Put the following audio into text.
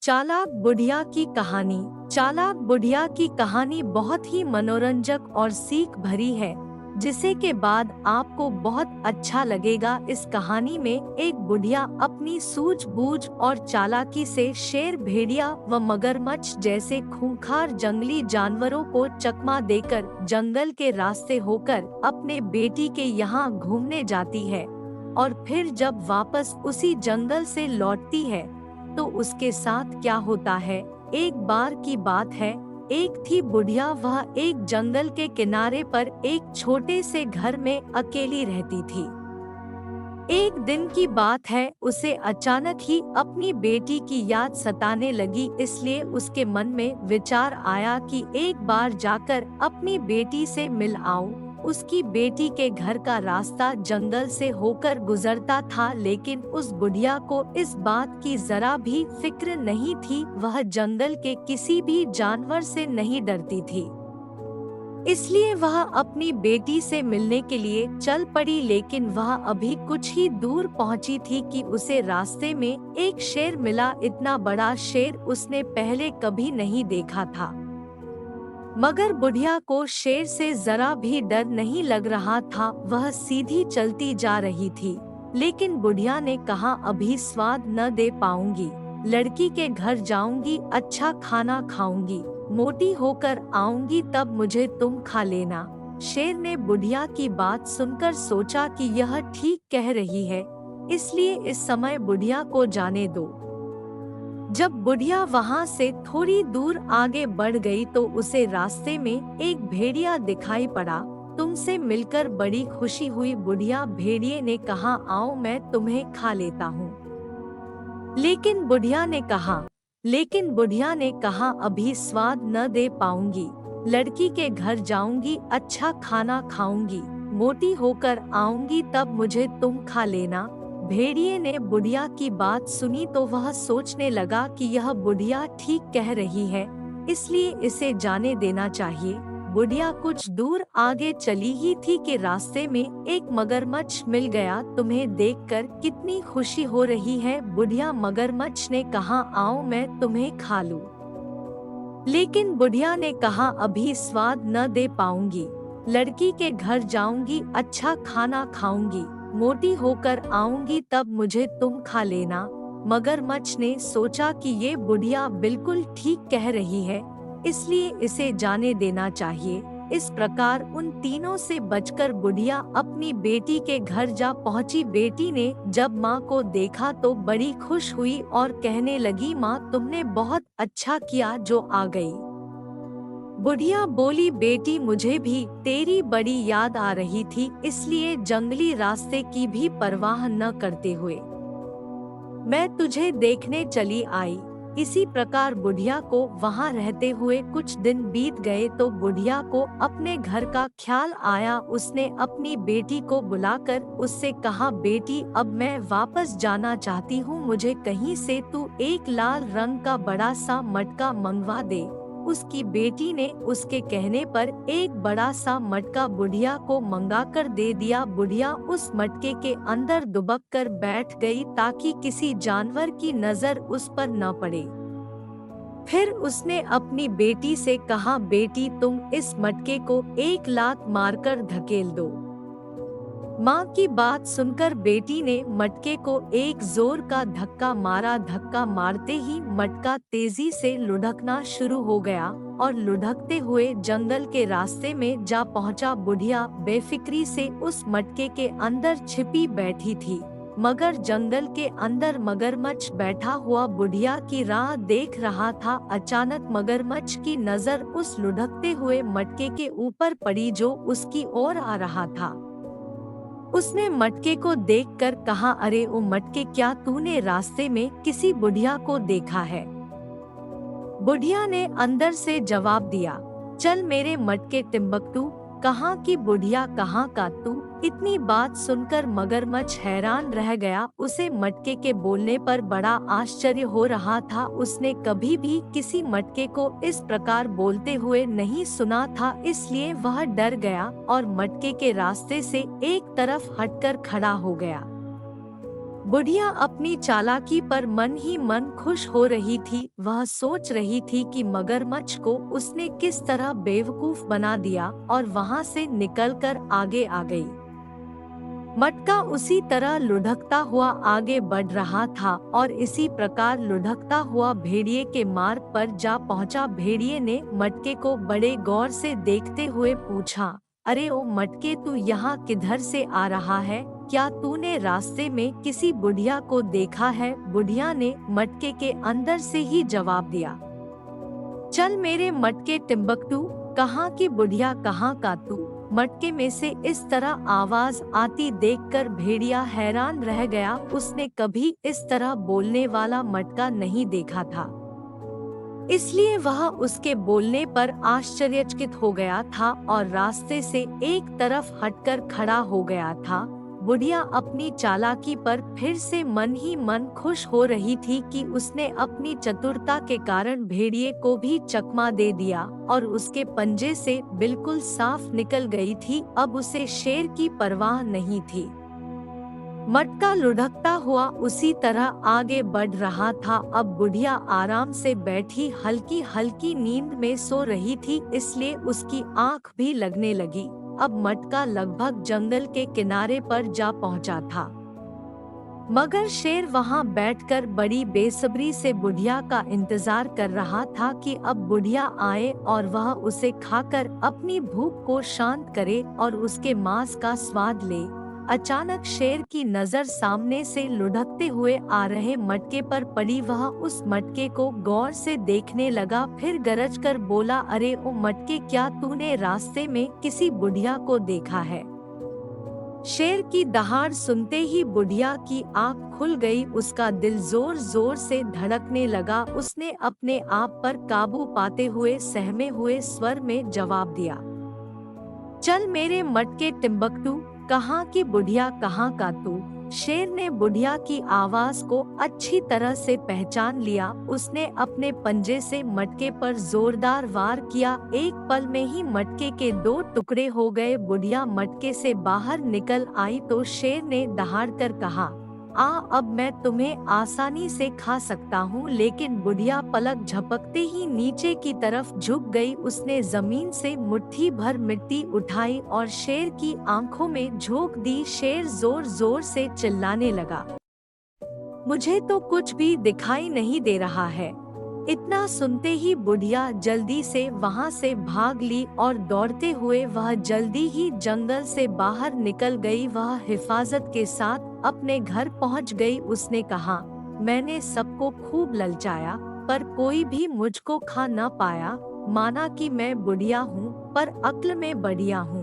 चालाक बुढ़िया की कहानी। चालाक बुढ़िया की कहानी बहुत ही मनोरंजक और सीख भरी है, जिसे के बाद आपको बहुत अच्छा लगेगा। इस कहानी में एक बुढ़िया अपनी सूझबूझ और चालाकी से शेर, भेड़िया व मगरमच्छ जैसे खूंखार जंगली जानवरों को चकमा देकर जंगल के रास्ते होकर अपने बेटी के यहाँ घूमने जाती है, और फिर जब वापस उसी जंगल से लौटती है तो उसके साथ क्या होता है। एक बार की बात है, एक थी बुढ़िया। वह एक जंगल के किनारे पर एक छोटे से घर में अकेली रहती थी। एक दिन की बात है, उसे अचानक ही अपनी बेटी की याद सताने लगी। इसलिए उसके मन में विचार आया कि एक बार जाकर अपनी बेटी से मिल आऊं। उसकी बेटी के घर का रास्ता जंगल से होकर गुजरता था, लेकिन उस बुढ़िया को इस बात की जरा भी फिक्र नहीं थी। वह जंगल के किसी भी जानवर से नहीं डरती थी, इसलिए वह अपनी बेटी से मिलने के लिए चल पड़ी। लेकिन वह अभी कुछ ही दूर पहुंची थी कि उसे रास्ते में एक शेर मिला। इतना बड़ा शेर उसने पहले कभी नहीं देखा था, मगर बुढ़िया को शेर से जरा भी डर नहीं लग रहा था। वह सीधी चलती जा रही थी, लेकिन बुढ़िया ने कहा, अभी स्वाद न दे पाऊंगी, लड़की के घर जाऊंगी, अच्छा खाना खाऊंगी, मोटी होकर आऊंगी, तब मुझे तुम खा लेना। शेर ने बुढ़िया की बात सुनकर सोचा कि यह ठीक कह रही है, इसलिए इस समय बुढ़िया को जाने दो। जब बुढ़िया वहां से थोड़ी दूर आगे बढ़ गई तो उसे रास्ते में एक भेड़िया दिखाई पड़ा। तुमसे मिलकर बड़ी खुशी हुई बुढ़िया, भेड़िए ने कहा, आओ मैं तुम्हें खा लेता हूँ। लेकिन बुढ़िया ने कहा, अभी स्वाद न दे पाऊंगी, लड़की के घर जाऊंगी, अच्छा खाना खाऊंगी, मोटी होकर आऊंगी, तब मुझे तुम खा लेना। भेड़िए ने बुढ़िया की बात सुनी तो वह सोचने लगा कि यह बुढ़िया ठीक कह रही है, इसलिए इसे जाने देना चाहिए। बुढ़िया कुछ दूर आगे चली ही थी कि रास्ते में एक मगरमच्छ मिल गया। तुम्हें देखकर कितनी खुशी हो रही है, बुढ़िया मगरमच्छ ने कहा, आओ मैं तुम्हें खा लूं। लेकिन बुढ़िया ने कहा, अभी स्वाद न दे पाऊंगी, लड़की के घर जाऊंगी, अच्छा खाना खाऊंगी, मोटी होकर आऊंगी, तब मुझे तुम खा लेना। मगरमच्छ ने सोचा कि ये बुढ़िया बिल्कुल ठीक कह रही है, इसलिए इसे जाने देना चाहिए। इस प्रकार उन तीनों से बचकर बुढ़िया अपनी बेटी के घर जा पहुंची। बेटी ने जब माँ को देखा तो बड़ी खुश हुई और कहने लगी, माँ तुमने बहुत अच्छा किया जो आ गई। बुढ़िया बोली, बेटी मुझे भी तेरी बड़ी याद आ रही थी, इसलिए जंगली रास्ते की भी परवाह न करते हुए मैं तुझे देखने चली आई। इसी प्रकार बुढ़िया को वहाँ रहते हुए कुछ दिन बीत गए तो बुढ़िया को अपने घर का ख्याल आया। उसने अपनी बेटी को बुलाकर उससे कहा, बेटी अब मैं वापस जाना चाहती हूँ, मुझे कहीं से तू एक लाल रंग का बड़ा सा मटका मंगवा दे। उसकी बेटी ने उसके कहने पर एक बड़ा सा मटका बुढ़िया को मंगाकर दे दिया। बुढ़िया उस मटके के अंदर दुबक कर बैठ गई ताकि किसी जानवर की नजर उस पर न पड़े। फिर उसने अपनी बेटी से कहा, बेटी तुम इस मटके को एक लात मारकर धकेल दो। माँ की बात सुनकर बेटी ने मटके को एक जोर का धक्का मारा। धक्का मारते ही मटका तेजी से लुढ़कना शुरू हो गया और लुढ़कते हुए जंगल के रास्ते में जा पहुंचा। बुढ़िया बेफिक्री से उस मटके के अंदर छिपी बैठी थी, मगर जंगल के अंदर मगरमच्छ बैठा हुआ बुढ़िया की राह देख रहा था। अचानक मगरमच्छ की नजर उस लुढ़कते हुए मटके के ऊपर पड़ी जो उसकी ओर आ रहा था। उसने मटके को देखकर कहा, अरे ओ मटके, क्या तूने रास्ते में किसी बुढ़िया को देखा है? बुढ़िया ने अंदर से जवाब दिया, चल मेरे मटके टिम्बकटू, कहाँ की बुढ़िया, कहाँ का तू? इतनी बात सुनकर मगरमच्छ हैरान रह गया। उसे मटके के बोलने पर बड़ा आश्चर्य हो रहा था। उसने कभी भी किसी मटके को इस प्रकार बोलते हुए नहीं सुना था, इसलिए वह डर गया और मटके के रास्ते से एक तरफ हटकर खड़ा हो गया। बुढ़िया अपनी चालाकी पर मन ही मन खुश हो रही थी। वह सोच रही थी कि मगरमच्छ को उसने किस तरह बेवकूफ बना दिया और वहां से निकलकर आगे आ गई। मटका उसी तरह लुढ़कता हुआ आगे बढ़ रहा था और इसी प्रकार लुढ़कता हुआ भेड़िए के मार्ग पर जा पहुंचा। भेड़िए ने मटके को बड़े गौर से देखते हुए पूछा, अरे ओ मटके, तू यहाँ किधर से आ रहा है? क्या तूने रास्ते में किसी बुढ़िया को देखा है? बुढ़िया ने मटके के अंदर से ही जवाब दिया, चल मेरे मटके टिम्बकटू, कहाँ की बुढ़िया, कहाँ का तू? मटके में से इस तरह आवाज आती देखकर भेड़िया हैरान रह गया। उसने कभी इस तरह बोलने वाला मटका नहीं देखा था, इसलिए वह उसके बोलने पर आश्चर्यचकित हो गया था और रास्ते से एक तरफ हटकर खड़ा हो गया था। बुढ़िया अपनी चालाकी पर फिर से मन ही मन खुश हो रही थी कि उसने अपनी चतुरता के कारण भेड़िए को भी चकमा दे दिया और उसके पंजे से बिल्कुल साफ निकल गई थी। अब उसे शेर की परवाह नहीं थी। मटका लुढ़कता हुआ उसी तरह आगे बढ़ रहा था। अब बुढ़िया आराम से बैठी हल्की हल्की नींद में सो रही थी, इसलिए उसकी आंख भी लगने लगी। अब मटका लगभग जंगल के किनारे पर जा पहुंचा था, मगर शेर वहां बैठकर बड़ी बेसब्री से बुढ़िया का इंतजार कर रहा था कि अब बुढ़िया आए और वह उसे खाकर अपनी भूख को शांत करे और उसके मांस का स्वाद ले। अचानक शेर की नजर सामने से लुढ़कते हुए आ रहे मटके पर पड़ी। वह उस मटके को गौर से देखने लगा, फिर गरज कर बोला, अरे ओ मटके, क्या तूने रास्ते में किसी बुढ़िया को देखा है? शेर की दहाड़ सुनते ही बुढ़िया की आंख खुल गई। उसका दिल जोर जोर से धड़कने लगा। उसने अपने आप पर काबू पाते हुए सहमे हुए स्वर में जवाब दिया, चल मेरे मटके टिम्बकटू, कहाँ की बुढ़िया, कहाँ का तू? शेर ने बुढ़िया की आवाज को अच्छी तरह से पहचान लिया। उसने अपने पंजे से मटके पर जोरदार वार किया। एक पल में ही मटके के 2 टुकड़े हो गए। बुढ़िया मटके से बाहर निकल आई तो शेर ने दहाड़कर कहा, अब मैं तुम्हें आसानी से खा सकता हूँ। लेकिन बुढ़िया पलक झपकते ही नीचे की तरफ झुक गई। उसने जमीन से मुट्ठी भर मिट्टी उठाई और शेर की आंखों में झोंक दी। शेर जोर जोर से चिल्लाने लगा, मुझे तो कुछ भी दिखाई नहीं दे रहा है। इतना सुनते ही बुढ़िया जल्दी से वहां से भाग ली और दौड़ते हुए वह जल्दी ही जंगल से बाहर निकल गई। वह हिफाजत के साथ अपने घर पहुंच गई। उसने कहा, मैंने सबको खूब ललचाया पर कोई भी मुझको खा न पाया। माना कि मैं बुढ़िया हूँ पर अक्ल में बढ़िया हूँ।